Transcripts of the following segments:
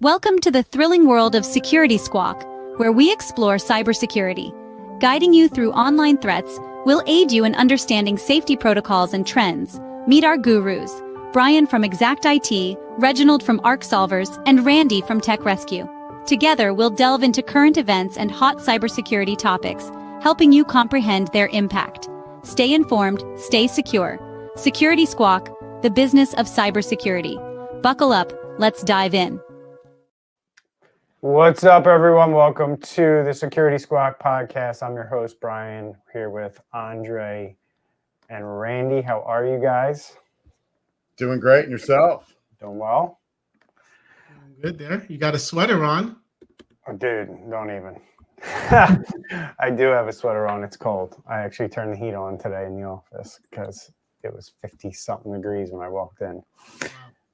Welcome to the thrilling world of Security Squawk, where we explore cybersecurity. Guiding you through online threats, we'll aid you in understanding safety protocols and trends. Meet our gurus, Brian from Exact IT, Reginald from Arc Solvers, and Randy from Tech Rescue. Together, we'll delve into current events and hot cybersecurity topics, helping you comprehend their impact. Stay informed, stay secure. Security Squawk, the business of cybersecurity. Buckle up, let's dive in. What's up, everyone? Welcome to the Security Squawk podcast. I'm your host, Brian, here with Andre and Randy. How are you guys? Doing great. And yourself? Doing well? Good there. You got a sweater on. Oh, dude, don't even. I do have a sweater on. It's cold. I actually turned the heat on today in the office because it was 50-something degrees when I walked in. Wow.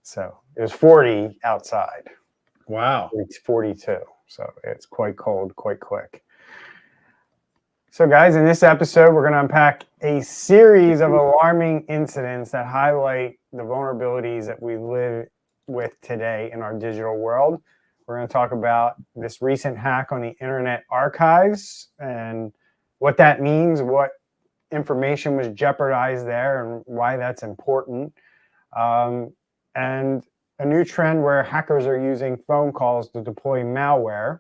So it was 40 outside. Wow. It's 42. So it's quite cold, quite quick. So guys, in this episode, we're going to unpack a series of alarming incidents that highlight the vulnerabilities that we live with today in our digital world. We're going to talk about this recent hack on the Internet Archives and what that means, what information was jeopardized there, and why that's important. And a new trend where hackers are using phone calls to deploy malware.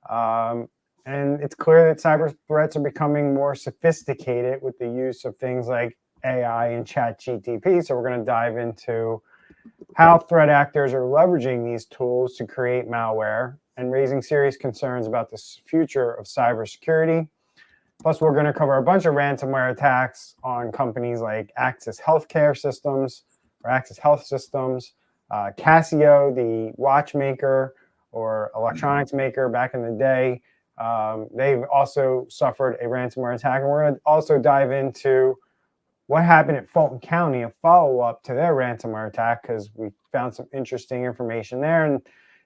And it's clear that cyber threats are becoming more sophisticated with the use of things like AI and ChatGPT. So we're going to dive into how threat actors are leveraging these tools to create malware and raising serious concerns about the future of cybersecurity. Plus, we're going to cover a bunch of ransomware attacks on companies like Axis Healthcare Systems or Axis Health Systems, Casio, the watchmaker or electronics maker back in the day. They've also suffered a ransomware attack. And we're going to also dive into what happened at Fulton County, a follow-up to their ransomware attack, because we found some interesting information there. And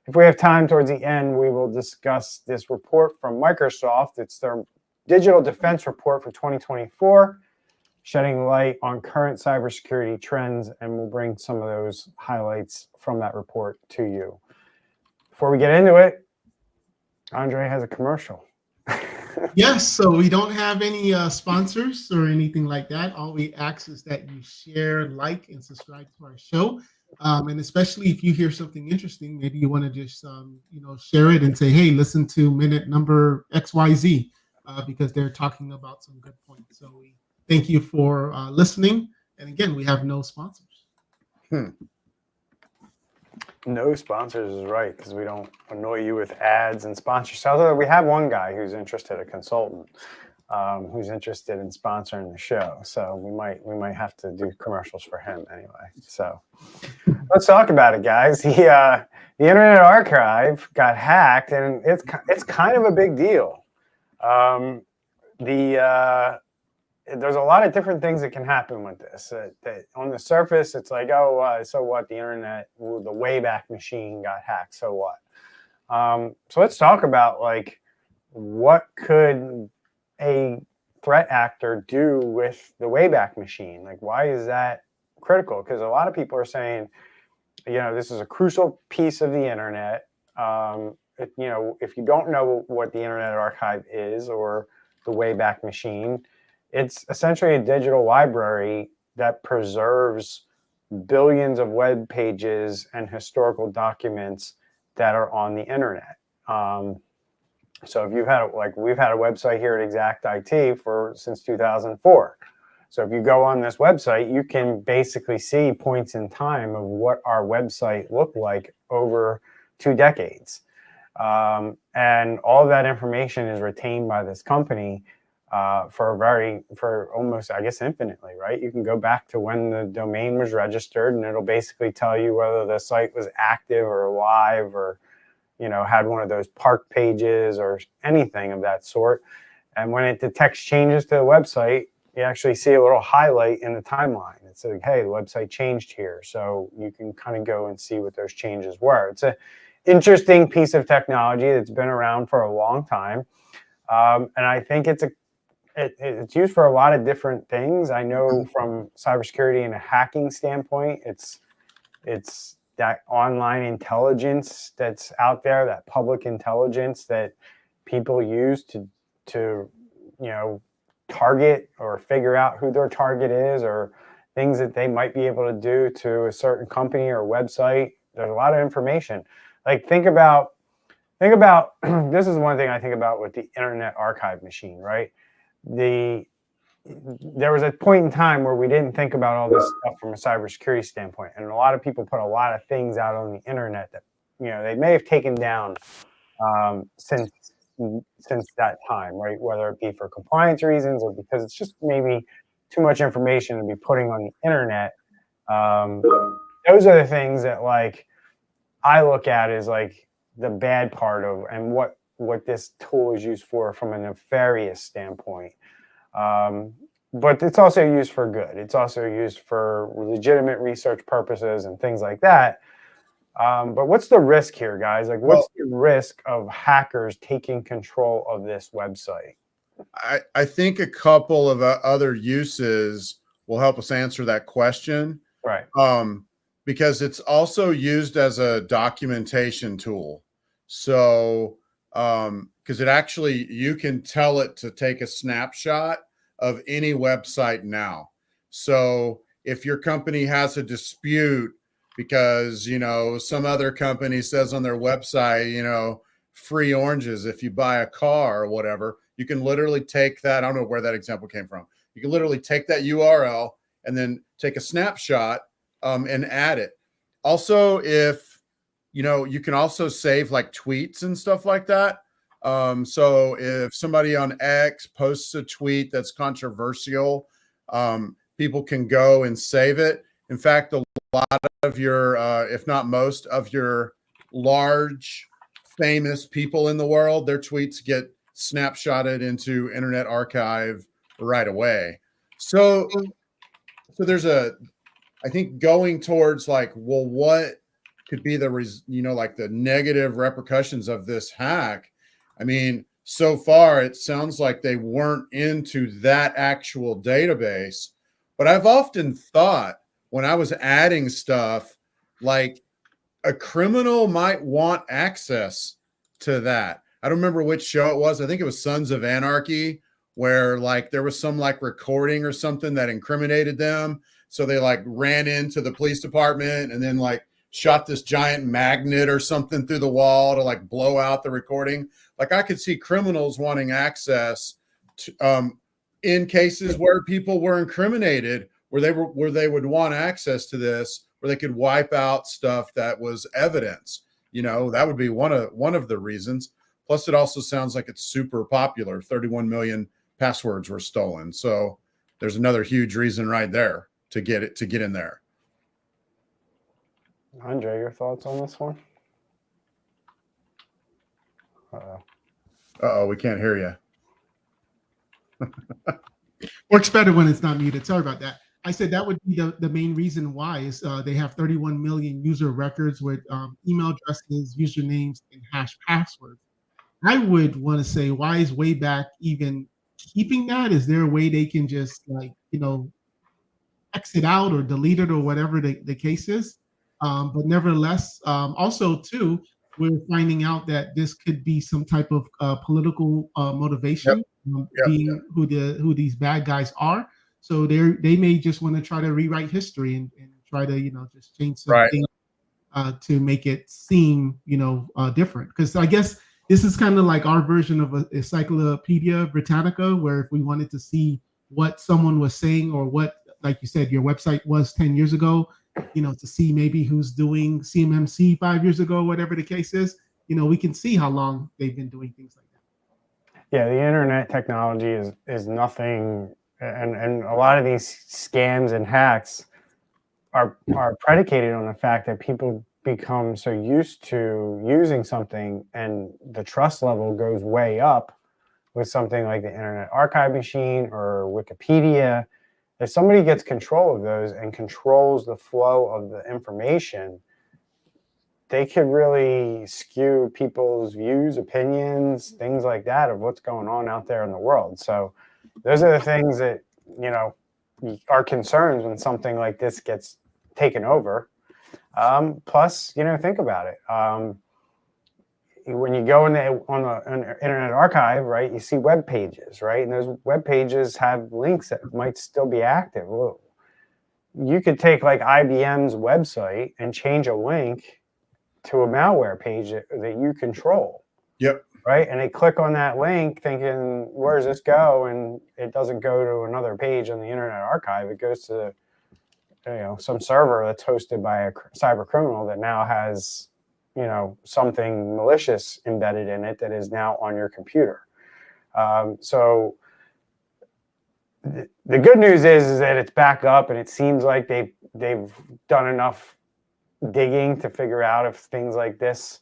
if we have time towards the end, we will discuss this report from Microsoft. It's their Digital Defense Report for 2024, shedding light on current cybersecurity trends, and we'll bring some of those highlights from that report to you. Before we get into it, Andre has a commercial. Yes, so we don't have any sponsors or anything like that. All we ask is that you share, like, and subscribe to our show. And especially if you hear something interesting, maybe you want to just share it and say, hey, listen to minute number XYZ, because they're talking about some good points. So we thank you for listening. And again, we have no sponsors. No sponsors is right, because we don't annoy you with ads and sponsorships. Although we have one guy who's interested, a consultant, who's interested in sponsoring the show. So we might have to do commercials for him anyway. So let's talk about it, guys. The Internet Archive got hacked, and it's kind of a big deal. There's a lot of different things that can happen with this. That on the surface, it's like, so what? The internet, the Wayback Machine got hacked. So what? So let's talk about what could a threat actor do with the Wayback Machine? Like, why is that critical? Because a lot of people are saying, this is a crucial piece of the internet. If you don't know what the Internet Archive is or the Wayback Machine, it's essentially a digital library that preserves billions of web pages and historical documents that are on the internet. So if you've had, we've had a website here at Exact IT since 2004. So if you go on this website, you can basically see points in time of what our website looked like over 2 decades. And all of that information is retained by this company for almost, I guess, infinitely, right? You can go back to when the domain was registered, and it'll basically tell you whether the site was active or live or, had one of those park pages or anything of that sort. And when it detects changes to the website, you actually see a little highlight in the timeline. It's like, hey, the website changed here. So you can kind of go and see what those changes were. It's an interesting piece of technology that's been around for a long time. And I think it's used for a lot of different things. I know from cybersecurity and a hacking standpoint, it's that online intelligence that's out there, that public intelligence that people use to target or figure out who their target is, or things that they might be able to do to a certain company or website. There's a lot of information. Like think about this is one thing I think about with the Internet Archive machine, right? There was a point in time where we didn't think about all this stuff from a cybersecurity standpoint, and a lot of people put a lot of things out on the internet that they may have taken down since that time, right? Whether it be for compliance reasons or because it's just maybe too much information to be putting on the internet. Those are the things that like I look at as like the bad part of, and what this tool is used for from a nefarious standpoint. But it's also used for good. It's also used for legitimate research purposes and things like that. But what's the risk here, guys? Like, what's the risk of hackers taking control of this website? I think a couple of other uses will help us answer that question. Right. Because it's also used as a documentation tool. So, because it actually, you can tell it to take a snapshot of any website now. So if your company has a dispute because, some other company says on their website, free oranges if you buy a car or whatever, you can literally take that. I don't know where that example came from. You can literally take that URL and then take a snapshot and add it. Also, if, you can also save like tweets and stuff like that. So if somebody on X posts a tweet that's controversial, people can go and save it. In fact, a lot of your, if not most of your large famous people in the world, their tweets get snapshotted into Internet Archive right away. So there's I think going towards like, well, what could be the, like the negative repercussions of this hack? I mean, so far it sounds like they weren't into that actual database, but I've often thought when I was adding stuff, like a criminal might want access to that. I don't remember which show it was. I think it was Sons of Anarchy, where like there was some like recording or something that incriminated them. So they like ran into the police department and then like shot this giant magnet or something through the wall to like blow out the recording. Like I could see criminals wanting access to, in cases where people were incriminated, where they would want access to this, where they could wipe out stuff that was evidence. That would be one of the reasons. Plus, it also sounds like it's super popular. 31 million passwords were stolen. So there's another huge reason right there to get in there. Andre, your thoughts on this one? Uh-oh, we can't hear you. Works better when it's not muted. Sorry about that. I said that would be the main reason why is they have 31 million user records with email addresses, usernames, and hash passwords. I would want to say, why is Wayback even keeping that? Is there a way they can just exit out or delete it or whatever the case is? But nevertheless, also too, we're finding out that this could be some type of political motivation, being who these bad guys are. So they may just want to try to rewrite history and try to just change something to make it seem different. Because I guess this is kind of like our version of a Encyclopedia Britannica, where if we wanted to see what someone was saying or what, like you said, your website was 10 years ago, to see maybe who's doing CMMC 5 years ago, whatever the case is, we can see how long they've been doing things like that. Yeah, the internet technology is nothing, and a lot of these scams and hacks are predicated on the fact that people become so used to using something, and the trust level goes way up with something like the Internet Archive machine or Wikipedia. If somebody gets control of those and controls the flow of the information, they could really skew people's views, opinions, things like that of what's going on out there in the world. So those are the things that, are concerns when something like this gets taken over. Plus, think about it. When you go on the Internet Archive, right, you see web pages, right? And those web pages have links that might still be active. Well, you could take like IBM's website and change a link to a malware page that you control. Yep. Right. And they click on that link thinking, where does this go? And it doesn't go to another page on the Internet Archive. It goes to, some server that's hosted by a cyber criminal that now has, something malicious embedded in it that is now on your computer. So the good news is that it's back up, and it seems like they've done enough digging to figure out if things like this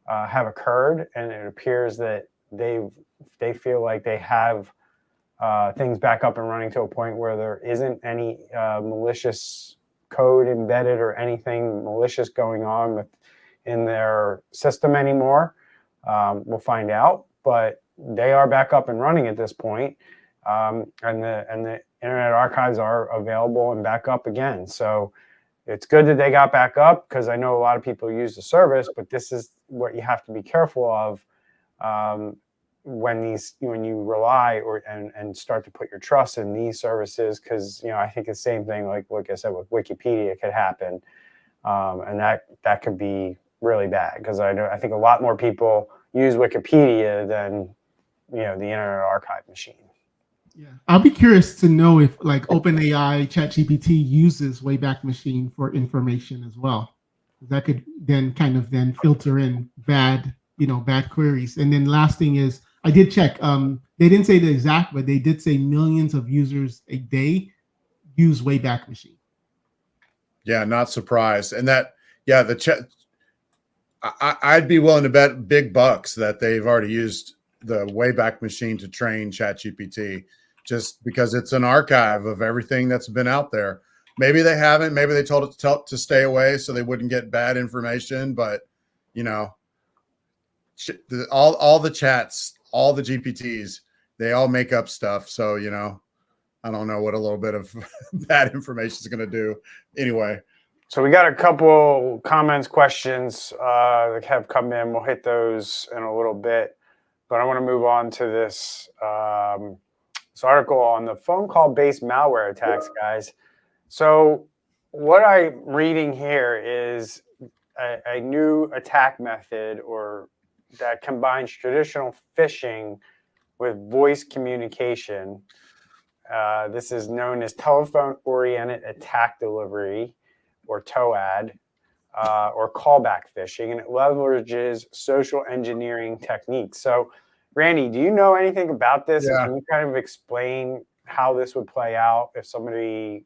have occurred, and it appears that they feel like they have things back up and running to a point where there isn't any malicious code embedded or anything malicious going on in their system anymore. We'll find out, but they are back up and running at this point. And the Internet Archives are available and back up again. So it's good that they got back up, because I know a lot of people use the service, but this is what you have to be careful of when you rely and start to put your trust in these services, because I think the same thing, like I said, with Wikipedia could happen, and that could be really bad, because I think a lot more people use Wikipedia than the Internet Archive machine. Yeah, I'll be curious to know if like OpenAI, ChatGPT uses Wayback Machine for information as well. That could then kind of filter in bad queries. And then last thing is, I did check. They didn't say the exact, but they did say millions of users a day use Wayback Machine. Yeah, not surprised. And the chat. I'd be willing to bet big bucks that they've already used the Wayback Machine to train ChatGPT, just because it's an archive of everything that's been out there. Maybe they haven't. Maybe they told it to stay away so they wouldn't get bad information. But all the chats, all the GPTs, they all make up stuff. So I don't know what a little bit of bad information is going to do. Anyway. So we got a couple comments, questions that have come in. We'll hit those in a little bit, but I want to move on to this article on the phone call-based malware attacks, guys. So what I'm reading here is a new attack method that combines traditional phishing with voice communication. This is known as telephone-oriented attack delivery, or TOAD, or callback phishing, and it leverages social engineering techniques. So, Randy, do you know anything about this? Yeah. Can you kind of explain how this would play out if somebody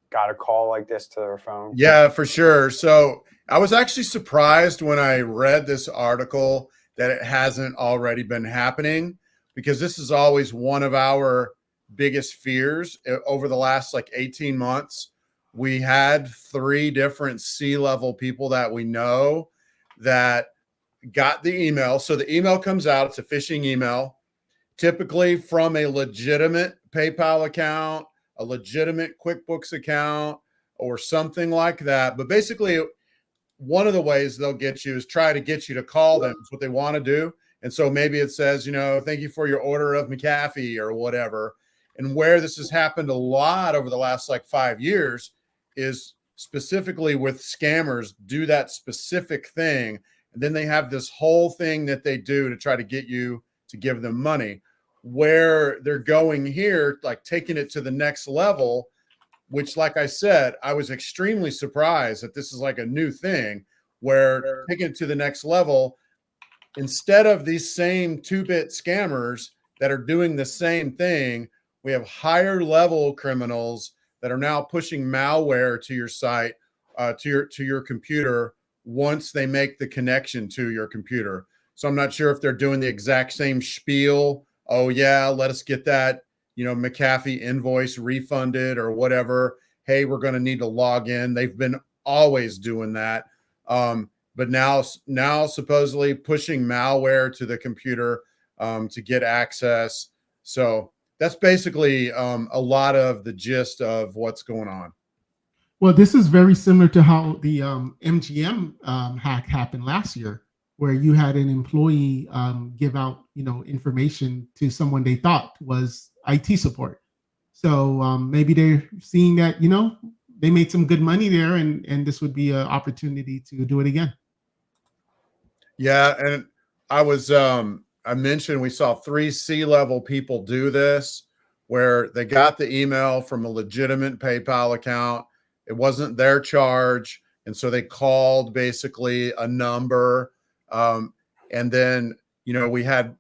got a call like this to their phone? Yeah, for sure. So I was actually surprised when I read this article that it hasn't already been happening, because this is always one of our biggest fears over the last 18 months. We had 3 different C-level people that we know that got the email. So the email comes out, it's a phishing email, typically from a legitimate PayPal account, a legitimate QuickBooks account, or something like that. But basically, one of the ways they'll get you is try to get you to call them. It's what they want to do. And so maybe it says, thank you for your order of McAfee or whatever. And where this has happened a lot over the last 5 years is specifically with scammers do that specific thing. And then they have this whole thing that they do to try to get you to give them money. Where they're going here, taking it to the next level, which, like I said, I was extremely surprised that this is a new thing, where taking it to the next level, instead of these same 2-bit scammers that are doing the same thing, we have higher level criminals that are now pushing malware to your site, to your computer once they make the connection to your computer. So I'm not sure if they're doing the exact same spiel. Oh yeah, let us get that, McAfee invoice refunded or whatever. Hey, we're going to need to log in. They've been always doing that. But now supposedly pushing malware to the computer to get access. So that's basically a lot of the gist of what's going on. Well, this is very similar to how the MGM hack happened last year, where you had an employee give out, information to someone they thought was IT support. So maybe they're seeing that, they made some good money there, and this would be an opportunity to do it again. Yeah, and I mentioned we saw 3 C-level people do this, where they got the email from a legitimate PayPal account. It wasn't their charge, and so they called basically a number, and then we had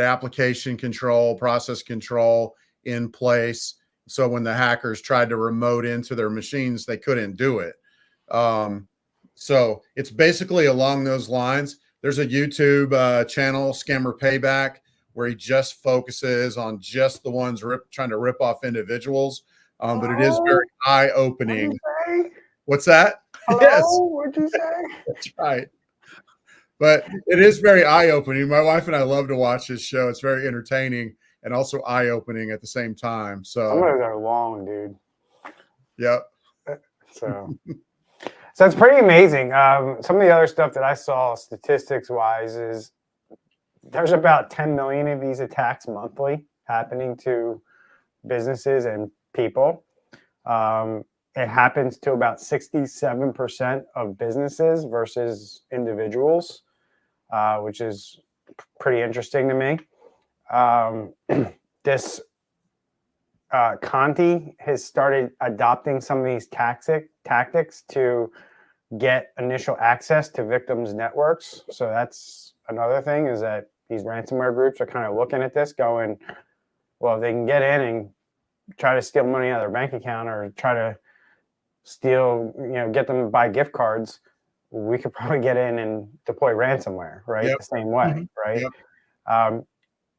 application control, process control in place. So when the hackers tried to remote into their machines, they couldn't do it. So it's basically along those lines. There's a YouTube channel, Scammer Payback, where he just focuses on just the ones trying to rip off individuals. But it is very eye-opening. What's that? Hello? Yes. What'd you say? That's right. But it is very eye-opening. My wife and I love to watch this show. It's very entertaining and also eye-opening at the same time. So Some of those are long, dude. Yep. So it's pretty amazing. Some of the other stuff that I saw statistics-wise is there's about 10 million of these attacks monthly happening to businesses and people. It happens to about 67% of businesses versus individuals, which is pretty interesting to me. This Conti has started adopting some of these tactics to get initial access to victims' networks. So that's another thing, is that these ransomware groups are kind of looking at this going, well, if they can get in and try to steal money out of their bank account or try to steal, get them to buy gift cards, we could probably get in and deploy ransomware, right? Yep. The same way, right? Yep.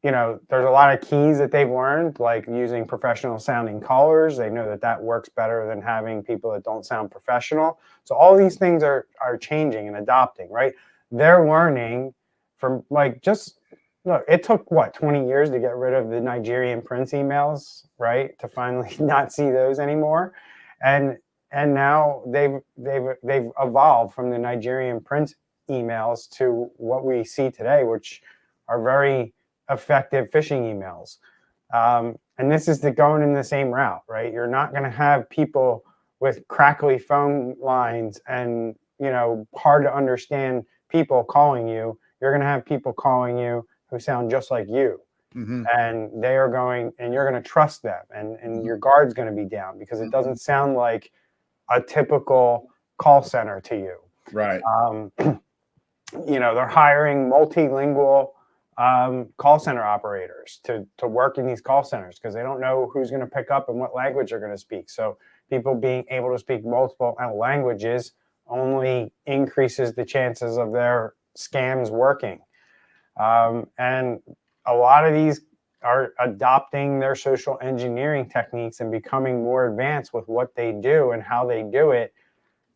There's a lot of keys that they've learned, like using professional sounding callers. They know that works better than having people that don't sound professional. So all these things are changing and adopting, right? They're learning from look, it took 20 years to get rid of the Nigerian prince emails, right? To finally not see those anymore. And now they've evolved from the Nigerian prince emails to what we see today, which are very effective phishing emails. And this is going in the same route, right? You're not going to have people with crackly phone lines and, hard to understand people calling you. You're going to have people calling you who sound just like you. Mm-hmm. And you're going to trust them, and your guard's going to be down because it doesn't sound like a typical call center to you. Right. They're hiring multilingual call center operators to work in these call centers because they don't know who's going to pick up and what language they're going to speak. So people being able to speak multiple languages only increases the chances of their scams working. And a lot of these are adopting their social engineering techniques and becoming more advanced with what they do and how they do it.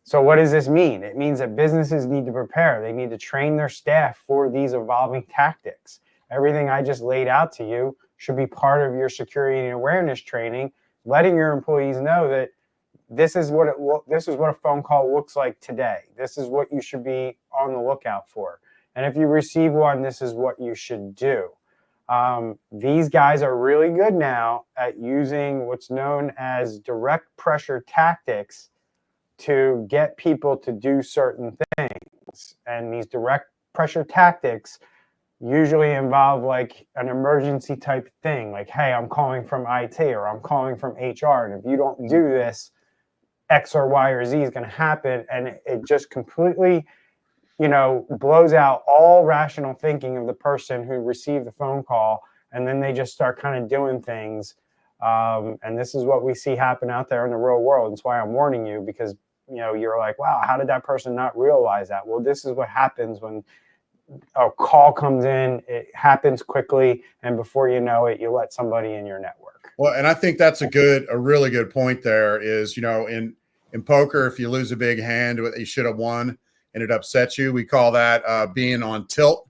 So what does this mean? It means that businesses need to prepare. They need to train their staff for these evolving tactics. Everything I just laid out to you should be part of your security and awareness training, letting your employees know that this is what a phone call looks like today. This is what you should be on the lookout for. And if you receive one, this is what you should do. These guys are really good now at using what's known as direct pressure tactics to get people to do certain things. And these direct pressure tactics usually involve like an emergency type thing, like, hey, I'm calling from IT or I'm calling from HR. And if you don't do this, X or Y or Z is going to happen. And it just completely, blows out all rational thinking of the person who received the phone call. And then they just start kind of doing things. And this is what we see happen out there in the real world. That's why I'm warning you, because you're like, wow, how did that person not realize that? Well, this is what happens when a call comes in. It happens quickly, and before you know it, you let somebody in your network. Well, and I think that's a really good point there is, in poker, if you lose a big hand that you should have won and it upsets you, we call that being on tilt,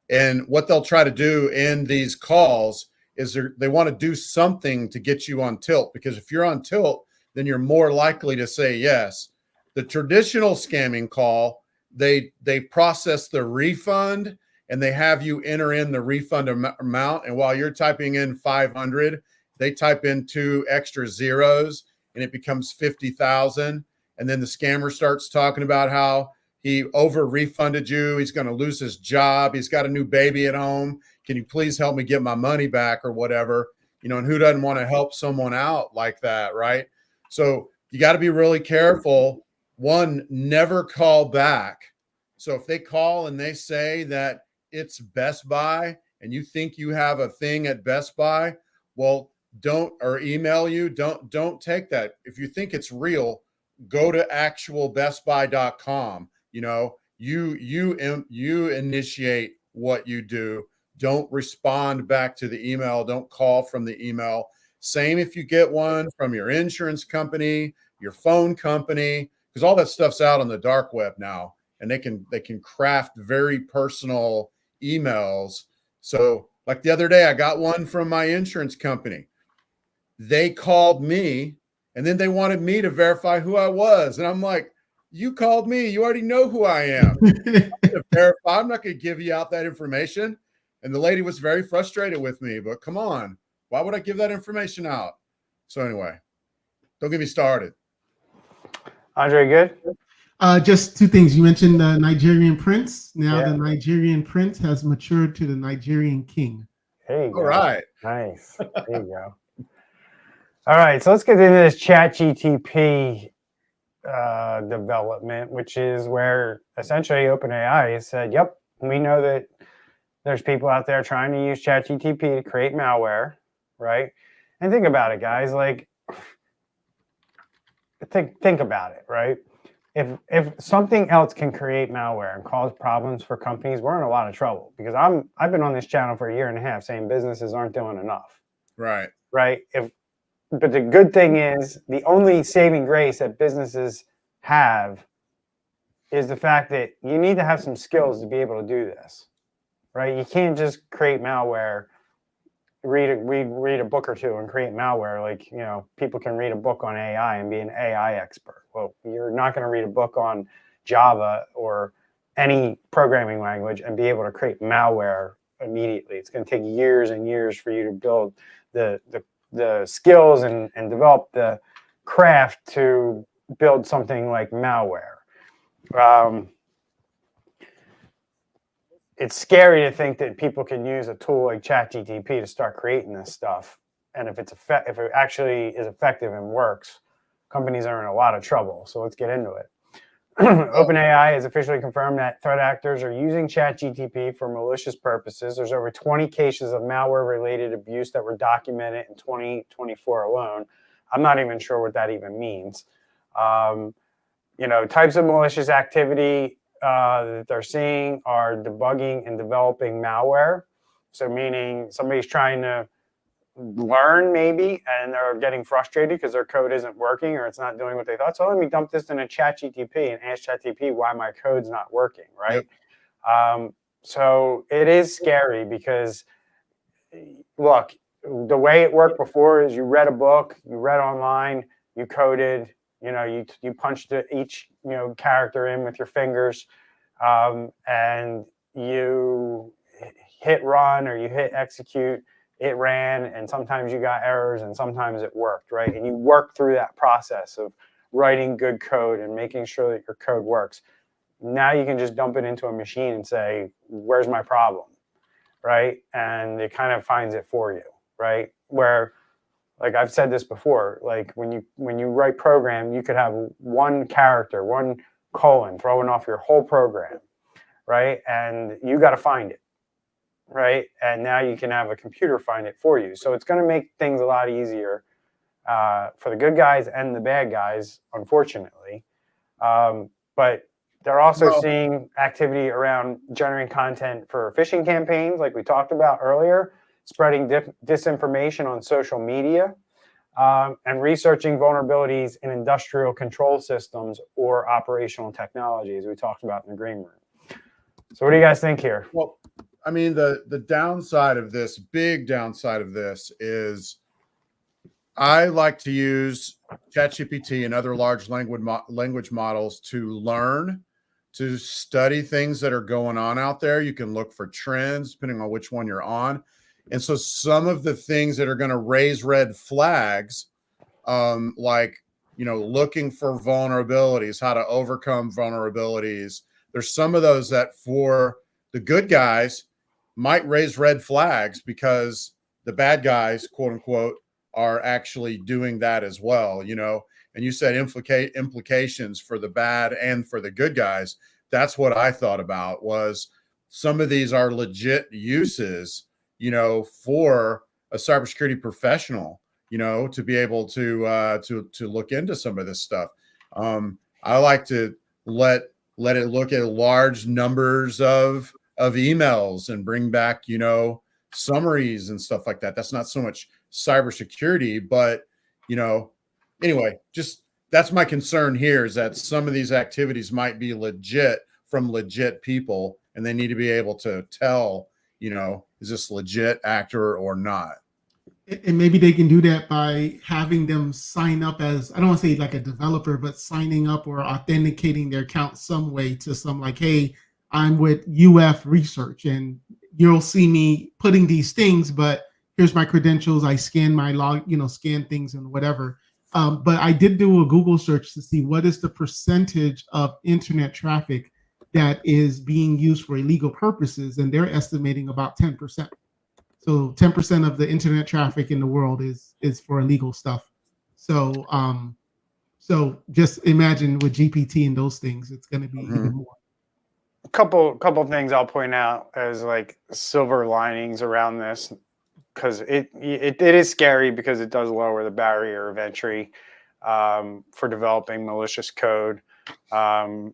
and what they'll try to do in these calls is they want to do something to get you on tilt, because if you're on tilt, then you're more likely to say yes. The traditional scamming call, they process the refund and they have you enter in the refund amount. And while you're typing in 500, they type in 2 extra zeros and it becomes 50,000. And then the scammer starts talking about how he over refunded you. He's going to lose his job. He's got a new baby at home. Can you please help me get my money back or whatever? You know, and who doesn't want to help someone out like that, right? So you got to be really careful. One, never call back. So if they call and they say that it's Best Buy and you think you have a thing at Best Buy, well, don't, or email you, don't take that. If you think it's real, go to actualbestbuy.com. You know, you initiate what you do. Don't respond back to the email. Don't call from the email. Same if you get one from your insurance company, your phone company, because all that stuff's out on the dark web now, and they can craft very personal emails. So like the other day, I got one from my insurance company. They called me and then they wanted me to verify who I was. And I'm like, you called me. You already know who I am. I'm not going to give you out that information. And the lady was very frustrated with me, but come on, why would I give that information out? So anyway, don't get me started. Andre, good? Just 2 things. You mentioned the Nigerian prince. Now the Nigerian prince has matured to the Nigerian king. There you go. All right. Nice. There you go. All right. So let's get into this ChatGPT development, which is where essentially OpenAI has said, yep, we know that there's people out there trying to use ChatGPT to create malware, right? And think about it, guys. Like, think about it, right? If something else can create malware and cause problems for companies, we're in a lot of trouble, because I've been on this channel for 1.5 years saying businesses aren't doing enough. Right. Right. But the good thing is, the only saving grace that businesses have is the fact that you need to have some skills to be able to do this. Right. You can't just create malware, read a book or 2 and create malware. Like, you know, people can read a book on AI and be an AI expert. Well, you're not going to read a book on Java or any programming language and be able to create malware immediately. It's going to take years and years for you to build the skills and develop the craft to build something like malware. It's scary to think that people can use a tool like ChatGPT to start creating this stuff. And if it actually is effective and works, companies are in a lot of trouble. So let's get into it. OpenAI has officially confirmed that threat actors are using ChatGPT for malicious purposes. There's over 20 cases of malware-related abuse that were documented in 2024 alone. I'm not even sure what that even means. You know, types of malicious activity that they're seeing are debugging and developing malware. So meaning somebody's trying to learn maybe, and they're getting frustrated because their code isn't working or it's not doing what they thought. So let me dump this in a ChatGPT and ask ChatGPT why my code's not working, right? Yep. So it is scary because, look, the way it worked before is you read a book, you read online, you coded, you know, you punched each, you know, character in with your fingers, and you hit run or you hit execute. It ran, and sometimes you got errors and sometimes it worked, right? And you work through that process of writing good code and making sure that your code works. Now you can just dump it into a machine and say, where's my problem, right? And it kind of finds it for you, right? Where, like I've said this before, like when you write program, you could have one character, one colon throwing off your whole program, right? And you got to find it. Right. And now you can have a computer find it for you. So it's going to make things a lot easier for the good guys and the bad guys, unfortunately. But they're also seeing activity around generating content for phishing campaigns, like we talked about earlier, spreading disinformation on social media, and researching vulnerabilities in industrial control systems or operational technology, as we talked about in the green room. So what do you guys think here? Well, I mean, the downside of this, big downside of this is I like to use ChatGPT and other large language models to learn, to study things that are going on out there. You can look for trends depending on which one you're on. And so some of the things that are going to raise red flags, like, looking for vulnerabilities, how to overcome vulnerabilities. There's some of those that for the good guys might raise red flags because the bad guys, quote unquote, are actually doing that as well, and you said implications for the bad and for the good guys. That's what I thought about, was some of these are legit uses, for a cybersecurity professional, to be able to look into some of this stuff. I like to let it look at large numbers of emails and bring back, summaries and stuff like that. That's not so much cybersecurity, but anyway, just that's my concern here, is that some of these activities might be legit from legit people, and they need to be able to tell, is this legit actor or not? And maybe they can do that by having them sign up as, I don't want to say like a developer, but signing up or authenticating their account some way to some, like, hey, I'm with UF Research and you'll see me putting these things, but here's my credentials. I scan my log, scan things and whatever. But I did do a Google search to see what is the percentage of internet traffic that is being used for illegal purposes. And they're estimating about 10%. So 10% of the internet traffic in the world is for illegal stuff. So so just imagine with GPT and those things, it's going to be even more. A couple of things I'll point out as like silver linings around this, because it is scary, because it does lower the barrier of entry for developing malicious code.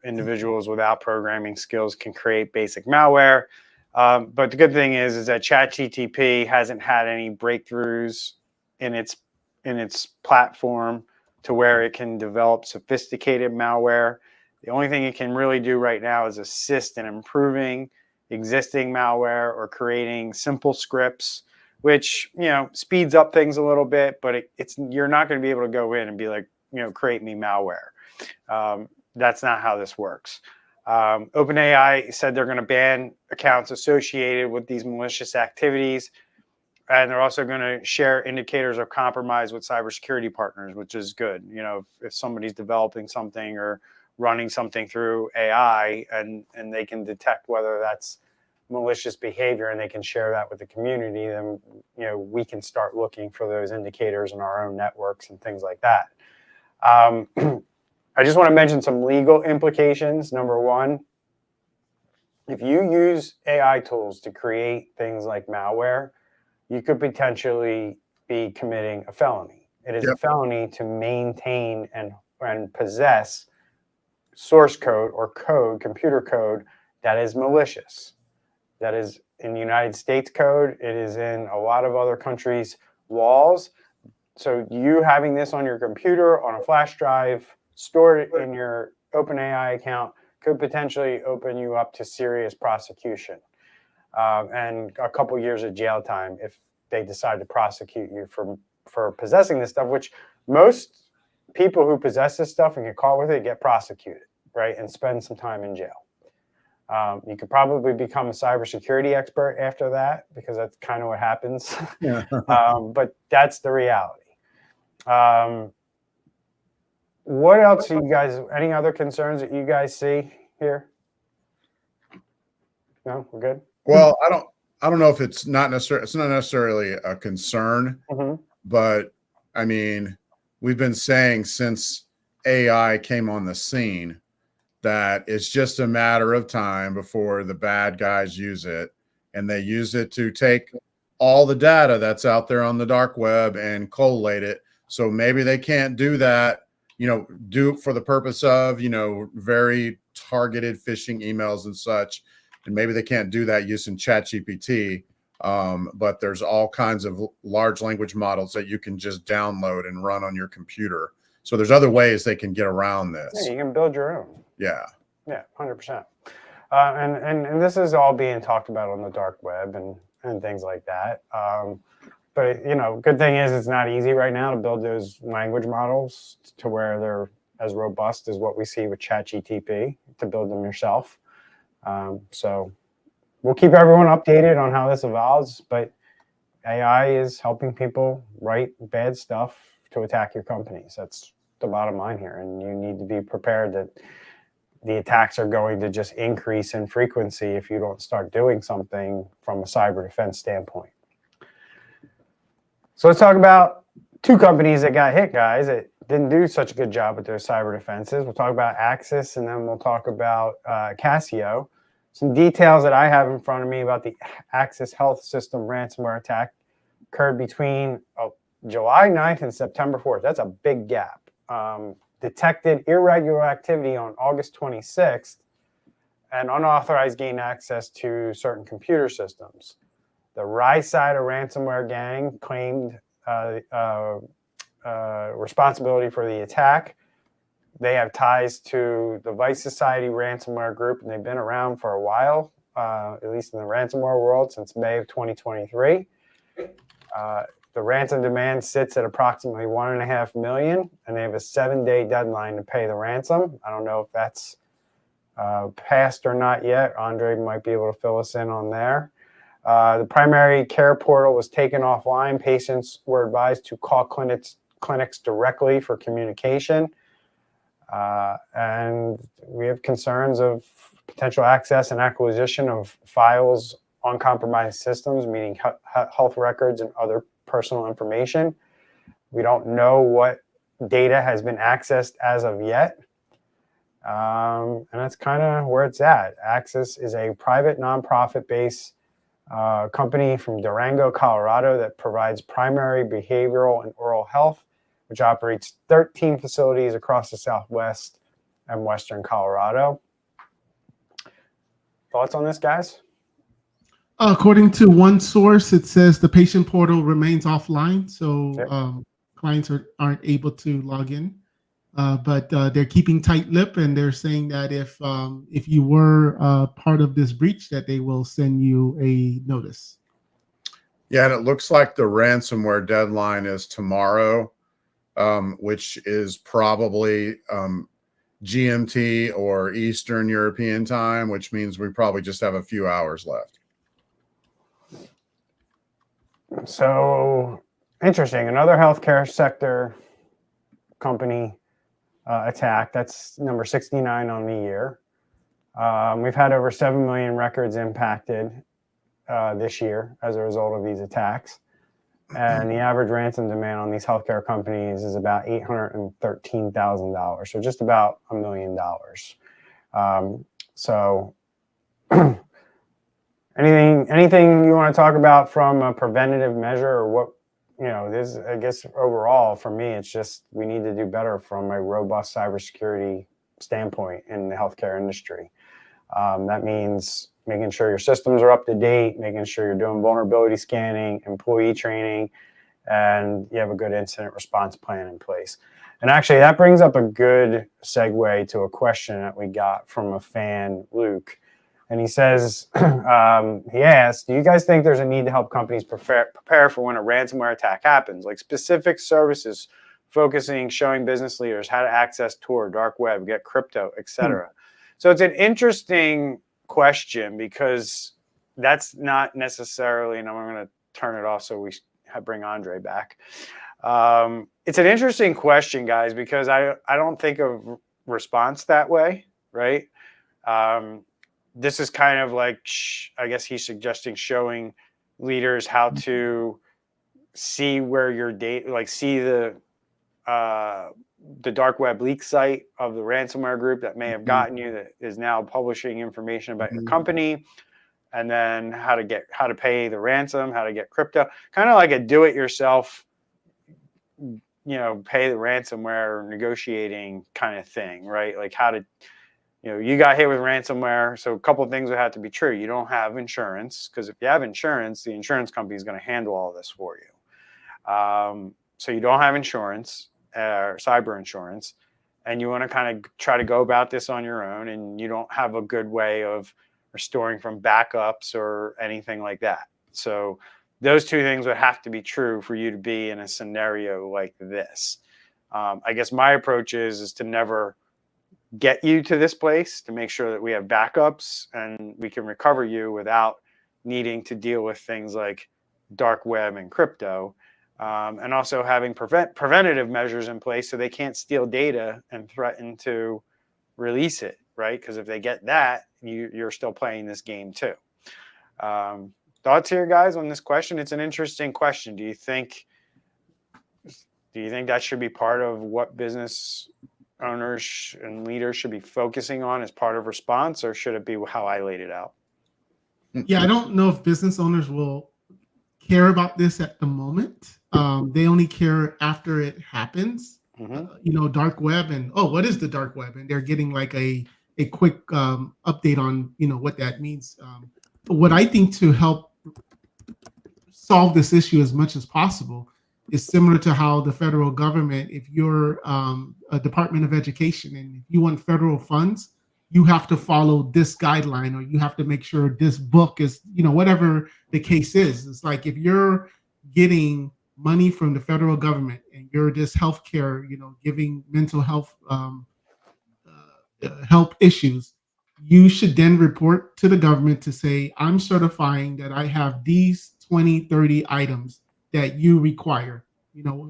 Individuals without programming skills can create basic malware. But the good thing is that ChatGPT hasn't had any breakthroughs in its platform to where it can develop sophisticated malware. The only thing it can really do right now is assist in improving existing malware or creating simple scripts, which speeds up things a little bit. But you're not going to be able to go in and be like, create me malware. That's not how this works. OpenAI said they're going to ban accounts associated with these malicious activities, and they're also going to share indicators of compromise with cybersecurity partners, which is good. If somebody's developing something or running something through AI, and they can detect whether that's malicious behavior and they can share that with the community, then we can start looking for those indicators in our own networks and things like that. I just want to mention some legal implications. Number one, if you use AI tools to create things like malware, you could potentially be committing a felony. It is a felony to maintain and possess source code or computer code that is malicious. That is in the United States code. It is in a lot of other countries' laws. So you having this on your computer, on a flash drive, stored in your OpenAI account, could potentially open you up to serious prosecution and a couple years of jail time if they decide to prosecute you for possessing this stuff, which most people who possess this stuff and get caught with it get prosecuted, right, and spend some time in jail. You could probably become a cybersecurity expert after that, because that's kind of what happens. But that's the reality. What else do you guys, any other concerns that you guys see here? No, we're good. Well, I don't know if it's not necessarily a concern, but I mean, we've been saying since AI came on the scene that it's just a matter of time before the bad guys use it, and they use it to take all the data that's out there on the dark web and collate it. So maybe they can't do that, do it for the purpose of, very targeted phishing emails and such. And maybe they can't do that using ChatGPT. But there's all kinds of large language models that you can just download and run on your computer. So there's other ways they can get around this. Yeah, you can build your own. Yeah. Yeah, 100%. And this is all being talked about on the dark web and things like that. But good thing is it's not easy right now to build those language models to where they're as robust as what we see with ChatGPT to build them yourself. So we'll keep everyone updated on how this evolves, but AI is helping people write bad stuff to attack your companies. That's the bottom line here. And you need to be prepared that the attacks are going to just increase in frequency if you don't start doing something from a cyber defense standpoint. So let's talk about two companies that got hit, guys. It didn't do such a good job with their cyber defenses. We'll talk about Axis, and then we'll talk about Casio. Some details that I have in front of me about the Axis Health System ransomware attack occurred between July 9th and September 4th. That's a big gap. Detected irregular activity on August 26th and unauthorized gain access to certain computer systems. The Ryside ransomware gang claimed responsibility for the attack. They have ties to the Vice Society ransomware group, and they've been around for a while, at least in the ransomware world, since May of 2023. The ransom demand sits at approximately $1.5 million, and they have a 7-day deadline to pay the ransom. I don't know if that's passed or not yet. Andre might be able to fill us in on there. The primary care portal was taken offline. Patients were advised to call clinics directly for communication. And we have concerns of potential access and acquisition of files on compromised systems, meaning health records and other personal information. We don't know what data has been accessed as of yet. And that's kind of where it's at. Axis is a private nonprofit-based company from Durango, Colorado that provides primary behavioral and oral health, which operates 13 facilities across the Southwest and Western Colorado. Thoughts on this, guys? According to one source, it says the patient portal remains offline, so clients aren't able to log in. But they're keeping tight-lipped, and they're saying that if you were part of this breach, that they will send you a notice. Yeah, and it looks like the ransomware deadline is tomorrow, which is probably GMT or Eastern European time, which means we probably just have a few hours left. So interesting. Another healthcare sector company attack. That's number 69 on the year. We've had over 7 million records impacted this year as a result of these attacks. And the average ransom demand on these healthcare companies is about $813,000. So just about $1 million. So anything you want to talk about from a preventative measure, or what, this, I guess overall for me, it's just, we need to do better from a robust cybersecurity standpoint in the healthcare industry. That means making sure your systems are up to date, making sure you're doing vulnerability scanning, employee training, and you have a good incident response plan in place. And actually, that brings up a good segue to a question that we got from a fan, Luke. And he says, he asked, do you guys think there's a need to help companies prepare for when a ransomware attack happens? Like specific services focusing, showing business leaders how to access Tor, dark web, get crypto, etc. So it's an interesting question, because that's not necessarily, and I'm going to turn it off so we bring Andre back. It's an interesting question, guys, because I don't think of response that way, right? This is kind of like, I guess he's suggesting showing leaders how to see where your data, like see the dark web leak site of the ransomware group that may have gotten you, that is now publishing information about your company, and then how to pay the ransom, how to get crypto, kind of like a do-it-yourself, pay the ransomware negotiating kind of thing, right? Like how to, you got hit with ransomware. So a couple of things would have to be true. You don't have insurance, because if you have insurance, the insurance company is going to handle all this for you. So you don't have insurance, cyber insurance, and you want to kind of try to go about this on your own, and you don't have a good way of restoring from backups or anything like that. So those two things would have to be true for you to be in a scenario like this. I guess my approach is to never get you to this place, to make sure that we have backups and we can recover you without needing to deal with things like dark web and crypto, and also having preventative measures in place so they can't steal data and threaten to release it, right? Because if they get that, you're still playing this game too. Thoughts here, guys, on this question? It's an interesting question. Do you think that should be part of what business owners and leaders should be focusing on as part of response, or should it be how I laid it out? Yeah, I don't know if business owners will care about this at the moment. They only care after it happens. Dark web, and what is the dark web? And they're getting like a quick update on what that means. What I think to help solve this issue as much as possible is similar to how the federal government, if you're a Department of Education and if you want federal funds, you have to follow this guideline, or you have to make sure this book is, whatever the case is. It's like if you're getting money from the federal government and you're just healthcare, giving mental health help issues, you should then report to the government to say, I'm certifying that I have these 20, 30 items that you require,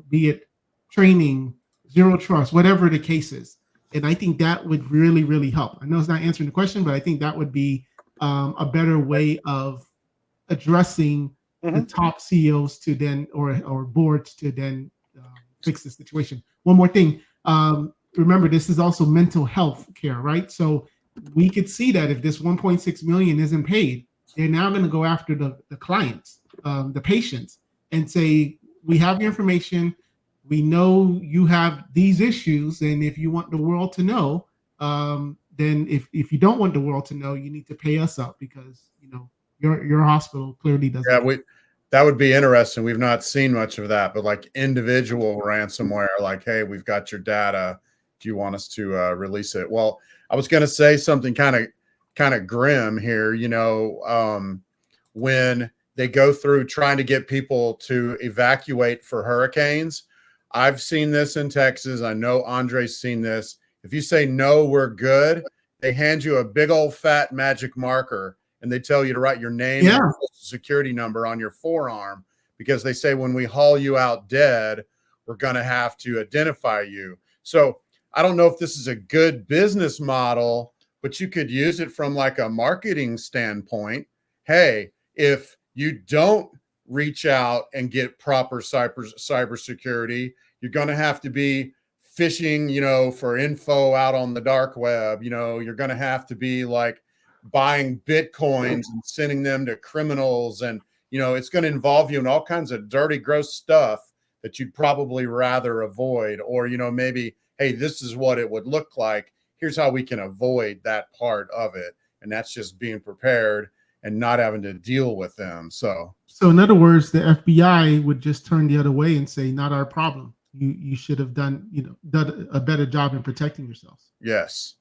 be it training, zero trust, whatever the case is. And I think that would really, really help. I know it's not answering the question, but I think that would be a better way of addressing the top CEOs to then, or boards to then fix the situation. One more thing. Remember, this is also mental health care, right? So we could see that if this 1.6 million isn't paid, they're now going to go after the clients, the patients, and say, we have your information. We know you have these issues. And if you want the world to know, then if you don't want the world to know, you need to pay us up, because, your hospital clearly doesn't. Yeah, that would be interesting. We've not seen much of that, but like individual ransomware, like, hey, we've got your data. Do you want us to release it? Well, I was going to say something kind of grim here. When they go through trying to get people to evacuate for hurricanes, I've seen this in Texas. I know Andre's seen this. If you say, no, we're good, they hand you a big old fat magic marker and they tell you to write your name and your social security number on your forearm, because they say, when we haul you out dead, we're going to have to identify you. So I don't know if this is a good business model, but you could use it from like a marketing standpoint. Hey, if you don't reach out and get proper cybersecurity, you're going to have to be fishing, for info out on the dark web. You're going to have to be like buying Bitcoins and sending them to criminals. And, it's going to involve you in all kinds of dirty, gross stuff that you'd probably rather avoid. Or, maybe, hey, this is what it would look like. Here's how we can avoid that part of it. And that's just being prepared and not having to deal with them. So in other words, the FBI would just turn the other way and say, not our problem. You should have done a better job in protecting yourselves. Yes.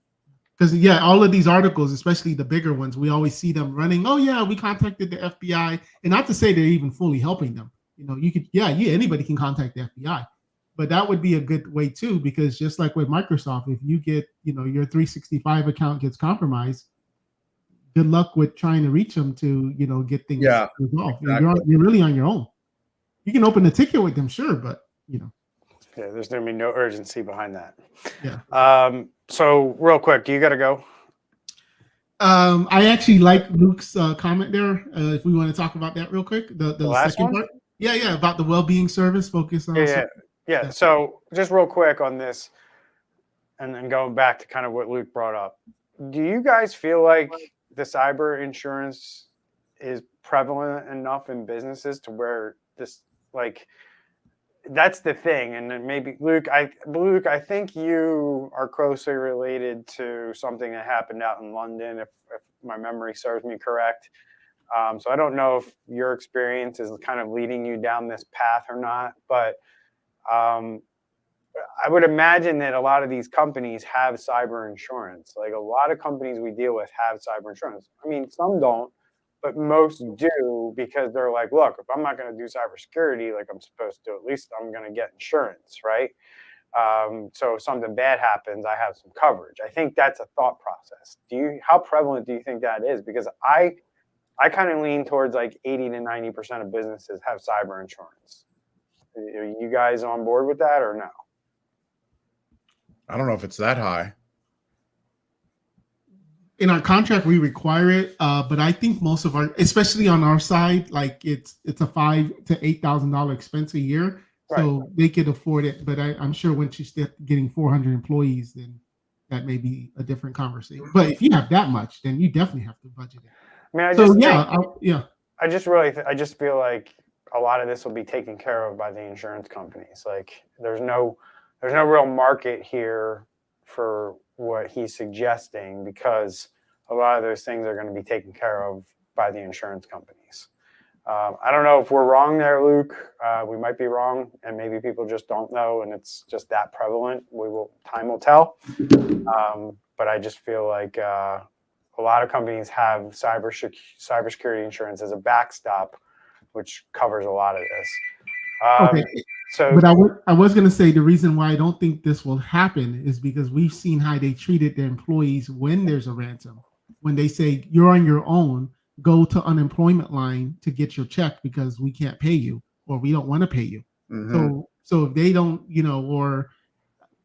Because all of these articles, especially the bigger ones, we always see them running. Oh yeah, we contacted the FBI, and not to say they're even fully helping them. You could, anybody can contact the FBI, but that would be a good way too, because just like with Microsoft, if you get, your 365 account gets compromised, good luck with trying to reach them to, get things resolved. Exactly. You're really on your own. You can open a ticket with them, sure, but Yeah, there's going to be no urgency behind that. Yeah. So real quick, do you got to go? I actually like Luke's comment there. If we want to talk about that real quick, the last second one? part. Yeah, about the well-being service focus on. Yeah. So just real quick on this, and then going back to kind of what Luke brought up, do you guys feel like the cyber insurance is prevalent enough in businesses to where this, like, that's the thing? And then maybe Luke, I think you are closely related to something that happened out in London, if my memory serves me correct. So I don't know if your experience is kind of leading you down this path or not, but I would imagine that a lot of these companies have cyber insurance. Like a lot of companies we deal with have cyber insurance. I mean, some don't, but most do because they're like, look, if I'm not going to do cybersecurity like I'm supposed to, at least I'm going to get insurance, right? So if something bad happens, I have some coverage. I think that's a thought process. How prevalent do you think that is? Because I kind of lean towards like 80 to 90% of businesses have cyber insurance. Are you guys on board with that or no? I don't know if it's that high. In our contract, we require it, but I think most of our, especially on our side, like it's a $5,000 to $8,000 expense a year, so they could afford it. But I'm sure once you start getting 400 employees, then that may be a different conversation. But if you have that much, then you definitely have to budget it. I mean, I just feel like a lot of this will be taken care of by the insurance companies. Like there's no real market here for what he's suggesting because a lot of those things are going to be taken care of by the insurance companies. I don't know if we're wrong there, Luke. We might be wrong, and maybe people just don't know, and it's just that prevalent. Time will tell. But I just feel like a lot of companies have cybersecurity insurance as a backstop, which covers a lot of this. Okay. But I was going to say the reason why I don't think this will happen is because we've seen how they treated their employees when there's a ransom. When they say you're on your own, go to unemployment line to get your check because we can't pay you or we don't want to pay you. Mm-hmm. So if they don't, or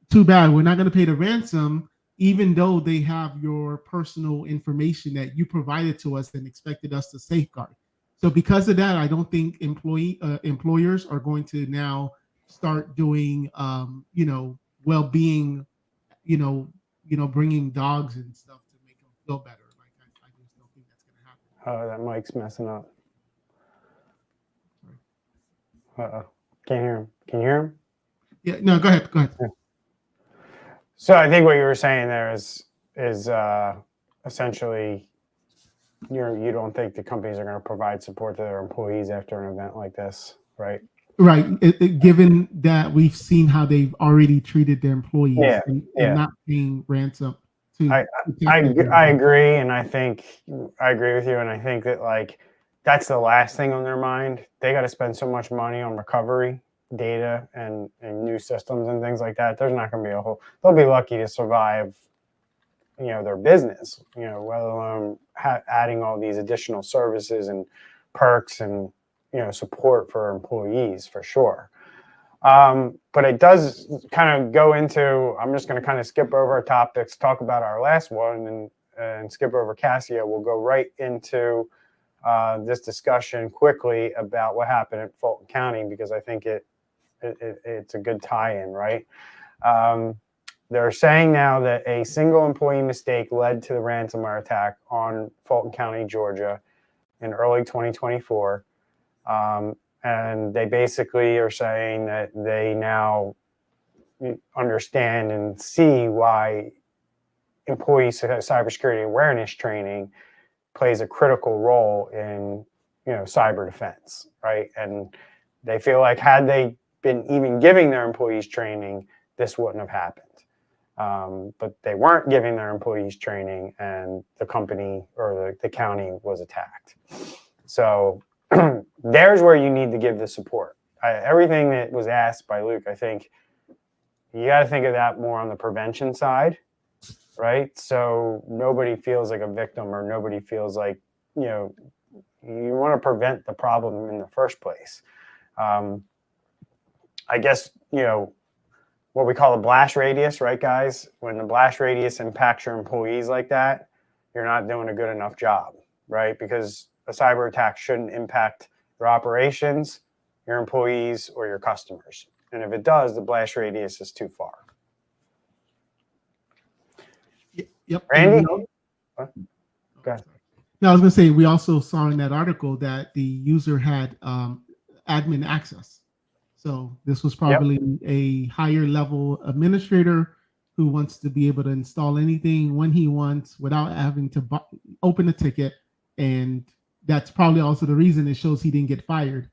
too bad, we're not going to pay the ransom, even though they have your personal information that you provided to us and expected us to safeguard. So because of that, I don't think employers are going to now start doing, well-being, bringing dogs and stuff to make them feel better. Like I just don't think that's going to happen. Oh, that mic's messing up. Can't hear him. Can you hear him? Yeah. No. Go ahead. Yeah. So I think what you were saying there is essentially. You don't think the companies are going to provide support to their employees after an event like this, right? Right. Given that we've seen how they've already treated their employees and not paying ransom. I agree, and I agree with you, and I think that like that's the last thing on their mind. They got to spend so much money on recovery data and new systems and things like that. There's not going to be they'll be lucky to survive. Their business, let alone adding all these additional services and perks and, support for employees for sure. But it does kind of go into, I'm just going to kind of skip over our topics, talk about our last one and skip over Casio. We'll go right into this discussion quickly about what happened at Fulton County, because I think it's a good tie-in, right? They're saying now that a single employee mistake led to the ransomware attack on Fulton County, Georgia in early 2024. And they basically are saying that they now understand and see why employee cybersecurity awareness training plays a critical role in, cyber defense, right? And they feel like had they been even giving their employees training, this wouldn't have happened. But they weren't giving their employees training, and the company or the county was attacked. So there's where you need to give the support. Everything that was asked by Luke, I think you got to think of that more on the prevention side, right? So nobody feels like a victim or nobody feels like, you want to prevent the problem in the first place. I guess, what we call a blast radius, right, guys? When the blast radius impacts your employees like that, you're not doing a good enough job, right? Because a cyber attack shouldn't impact your operations, your employees, or your customers. And if it does, the blast radius is too far. Yep. Randy? Go ahead. No, I was going to say, we also saw in that article that the user had admin access. So this was probably a higher level administrator who wants to be able to install anything when he wants without having to open a ticket. And that's probably also the reason it shows he didn't get fired.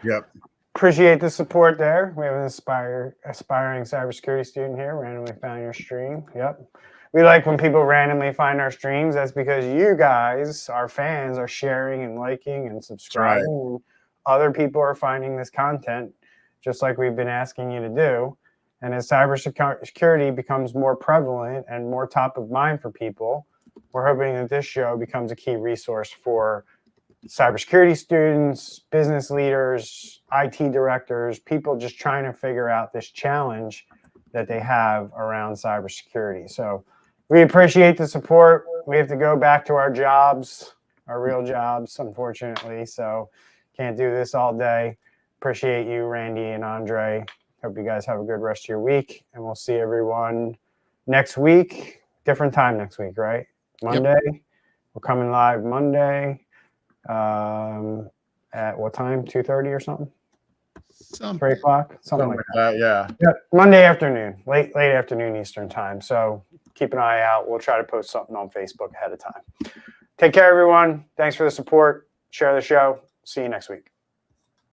Yep. Appreciate the support there. We have an aspiring cybersecurity student here. Randomly found your stream. Yep. we like when people randomly find our streams. That's because you guys, our fans, are sharing and liking and subscribing. And other people are finding this content, just like we've been asking you to do. And as cybersecurity becomes more prevalent and more top of mind for people, we're hoping that this show becomes a key resource for cybersecurity students, business leaders, IT directors, people just trying to figure out this challenge that they have around cybersecurity. So we appreciate the support. We have to go back to our jobs, our real jobs, unfortunately. So can't do this all day. Appreciate you, Randy and Andre. Hope you guys have a good rest of your week. And we'll see everyone next week. Different time next week, right? Monday. Yep. We're coming live Monday. At what time? 2:30 or something? 3 o'clock? Something like that. Yeah. Monday afternoon, late afternoon Eastern time. So keep an eye out. We'll try to post something on Facebook ahead of time. Take care, everyone. Thanks for the support. Share the show. See you next week.